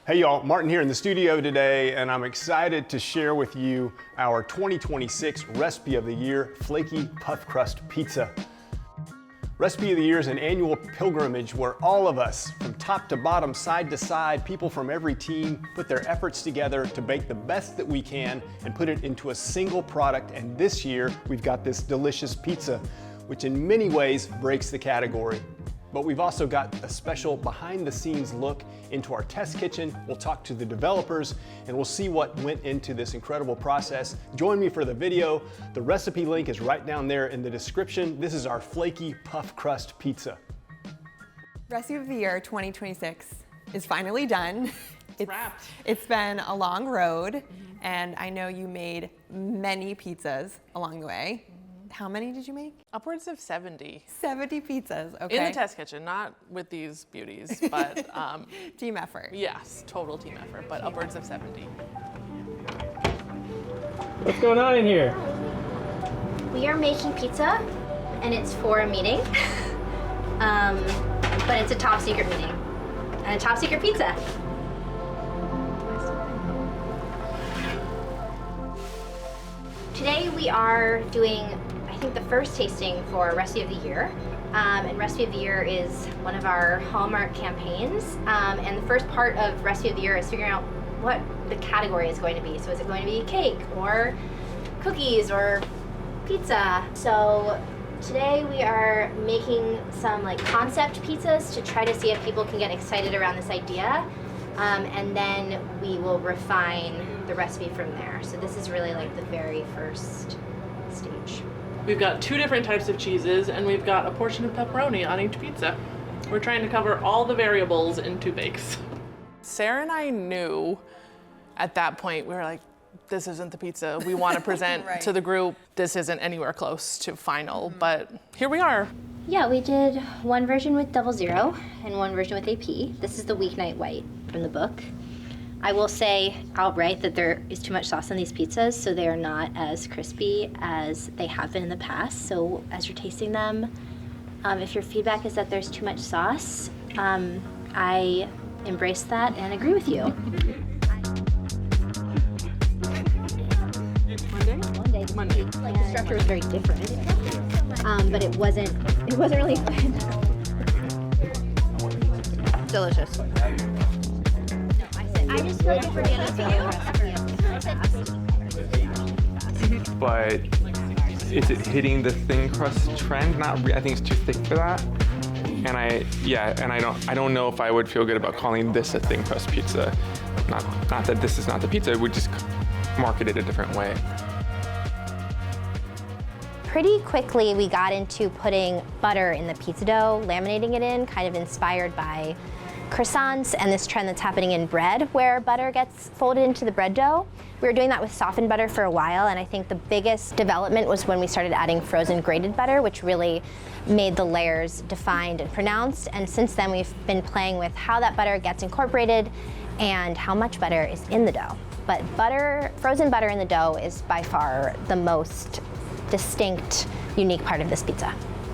Hey y'all, Martin here in the studio today, and I'm excited to share with you our 2026 Recipe of the Year, Flaky Puff Crust Pizza. Recipe of the Year is an annual pilgrimage where all of us, from top to bottom, side to side, people from every team put their efforts together to bake the best that we can and put it into a single product. And this year, we've got this delicious pizza, which in many ways breaks the category. But we've also got a special behind-the-scenes look into our test kitchen. We'll talk to the developers and we'll see what went into this incredible process. Join me for the video. The recipe link is right down there in the description. This is our Flaky Puff Crust Pizza. Recipe of the Year 2026 is finally done. It's wrapped. It's been a long road, and I know you made many pizzas along the way. How many did you make? Upwards of 70. 70 pizzas, okay. In the test kitchen, not with these beauties, but team effort. yes, total team effort, but upwards of 70. What's going on in here? We are making pizza, and it's for a meeting, but it's a top secret meeting, and a top secret pizza. Today we are doing, I think, the first tasting for Recipe of the Year. And Recipe of the Year is one of our hallmark campaigns. And the first part of Recipe of the Year is figuring out what the category is going to be. So is it going to be cake or cookies or pizza? So today we are making some like concept pizzas to try to see if people can get excited around this idea. And then we will refine the recipe from there. So this is really like the very first stage. We've got 2 different types of cheeses, and we've got a portion of pepperoni on each pizza. We're trying to cover all the variables in 2 bakes. Sarah and I knew at that point, we were like, this isn't the pizza we want to present Right. to the group. This isn't anywhere close to final, but here we are. Yeah, we did one version with double zero and one version with AP. This is the weeknight white from the book. I will say outright that there is too much sauce on these pizzas, so they are not as crispy as they have been in the past. So as you're tasting them, if your feedback is that there's too much sauce, I embrace that and agree with you. Monday. Like the structure was very different, but it wasn't really Delicious. I just feel like if we're gonna follow the recipe, but is it hitting the thin crust trend? Not I think it's too thick for that. And I don't know if I would feel good about calling this a thin crust pizza. Not that this is not the pizza, we just market it a different way. pretty quickly we got into putting butter in the pizza dough, laminating it in, kind of inspired by croissants and this trend that's happening in bread where butter gets folded into the bread dough. We were doing that with softened butter for a while, and I think the biggest development was when we started adding frozen grated butter, which really made the layers defined and pronounced. And since then we've been playing with how that butter gets incorporated and how much butter is in the dough. But butter, frozen butter in the dough is by far the most distinct, unique part of this pizza.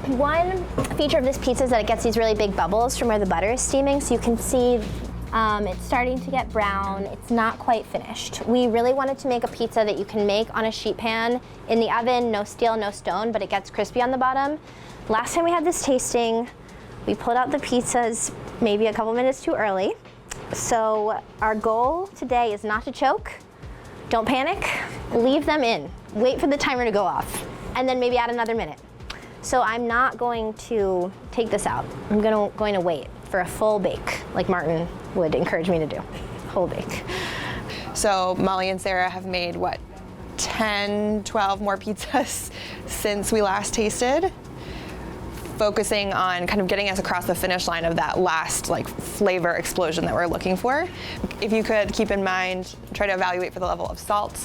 One feature of this pizza is that it gets these really big bubbles from where the butter is steaming, so you can see it's starting to get brown. It's not quite finished. We really wanted to make a pizza that you can make on a sheet pan in the oven, no steel, no stone, but it gets crispy on the bottom. Last time we had this tasting, we pulled out the pizzas maybe a couple minutes too early. So our goal today is not to choke. Don't panic, leave them in. Wait for the timer to go off, and then maybe add another minute. So I'm not going to take this out. I'm going to wait for a full bake, like Martin would encourage me to do, whole bake. So Molly and Sarah have made, what, 10, 12 more pizzas since we last tasted, focusing on kind of getting us across the finish line of that last like flavor explosion that we're looking for. If you could keep in mind, try to evaluate for the level of salt,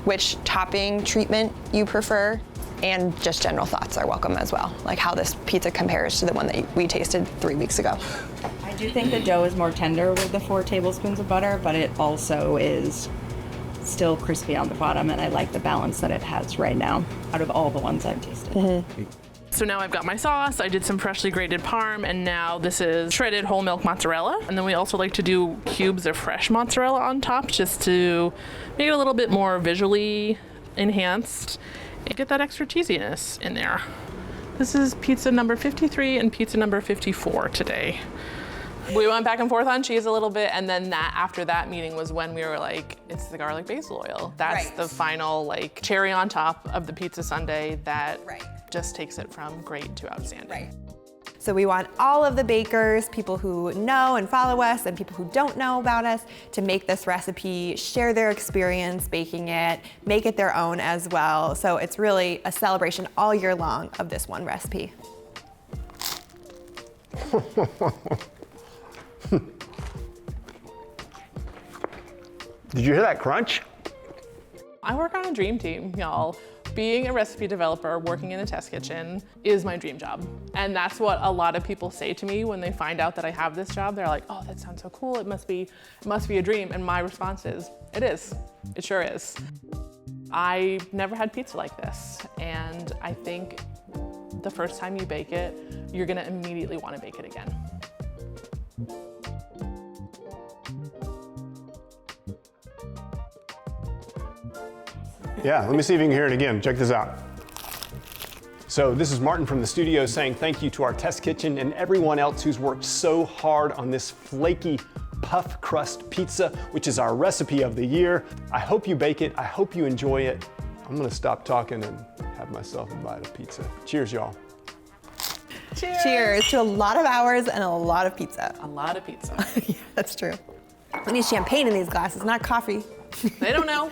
which topping treatment you prefer, and just general thoughts are welcome as well, like how this pizza compares to the one that we tasted 3 weeks ago. I do think the dough is more tender with the 4 tablespoons of butter, but it also is still crispy on the bottom, and I like the balance that it has right now out of all the ones I've tasted. So now I've got my sauce, I did some freshly grated parm, and now this is shredded whole milk mozzarella. And then we also like to do cubes of fresh mozzarella on top just to make it a little bit more visually enhanced and get that extra cheesiness in there. This is pizza number 53 and pizza number 54 today. We went back and forth on cheese a little bit, and then after that meeting was when we were like, it's the garlic basil oil. That's the final like cherry on top of the pizza sundae that just takes it from great to outstanding. So we want all of the bakers, people who know and follow us and people who don't know about us, to make this recipe, share their experience baking it, make it their own as well. So it's really a celebration all year long of this one recipe. Did you hear that crunch? I work on a dream team, y'all. Being a recipe developer, working in a test kitchen is my dream job. And that's what a lot of people say to me when they find out that I have this job. They're like, oh, that sounds so cool. It must be a dream. And my response is, it is. It sure is. I never had pizza like this. And I think the first time you bake it, you're gonna immediately wanna bake it again. Yeah, let me see if you can hear it again. Check this out. So this is Martin from the studio saying thank you to our test kitchen and everyone else who's worked so hard on this flaky puff crust pizza, which is our recipe of the year. I hope you bake it. I hope you enjoy it. I'm gonna stop talking and have myself a bite of pizza. Cheers, y'all. Cheers. Cheers to a lot of hours and a lot of pizza. A lot of pizza. Yeah, that's true. We need champagne in these glasses, not coffee. They don't know.